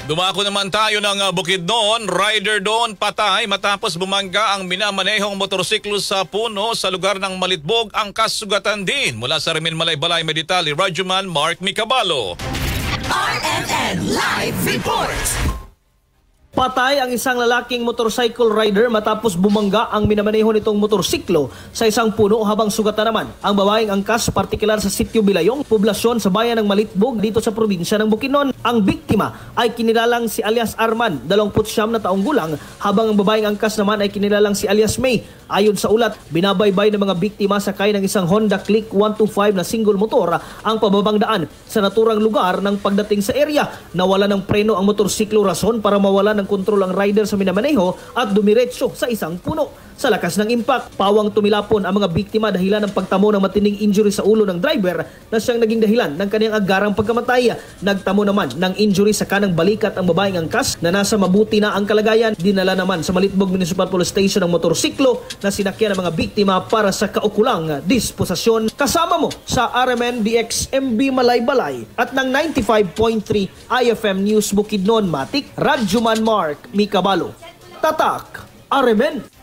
Dumako naman tayo ng Bukidnon. Rider doon patay matapos bumangga ang minamanehong motorsiklo sa puno sa lugar ng Malitbog. Ang kasugatan din. Mula sa Remin Malaybalay, Meditali, Radyoman Mark Micabalo. RMN Live Report. Patay ang isang lalaking motorcycle rider matapos bumangga ang minamaneho nitong motorsiklo sa isang puno habang sugatan naman ang babaeng angkas partikular sa Sitio Bilayong, poblasyon sa bayan ng Malitbog dito sa probinsya ng Bukidnon. Ang biktima ay kinilalang si alias Arman, 29 na taong gulang, habang ang babaeng angkas naman ay kinilalang si alias May. Ayon sa ulat, binabaybay ng mga biktima sakay ng isang Honda Click 125 na single motor ang pababang daan sa naturang lugar ng pagdating sa area. Nawala ng preno ang motorsiklo rason para mawala ng kontrol ang rider sa minamaneho at dumiretso sa isang puno. Sa lakas ng impact, pawang tumilapon ang mga biktima dahilan ng pagtamo ng matinding injury sa ulo ng driver na siyang naging dahilan ng kanyang agarang pagkamatay. Nagtamo naman ng injury sa kanang balikat ang babaeng angkas na nasa mabuti na ang kalagayan. Dinala naman sa Malitbog Municipal Police Station ang motorsiklo na sinakyan ng mga biktima para sa kaukulang disposasyon. Kasama mo sa RMN DX MB Malaybalay at ng 95.3 IFM News Bukidnon Matik, Radyoman Mark Micabalo. Tatak, RMN.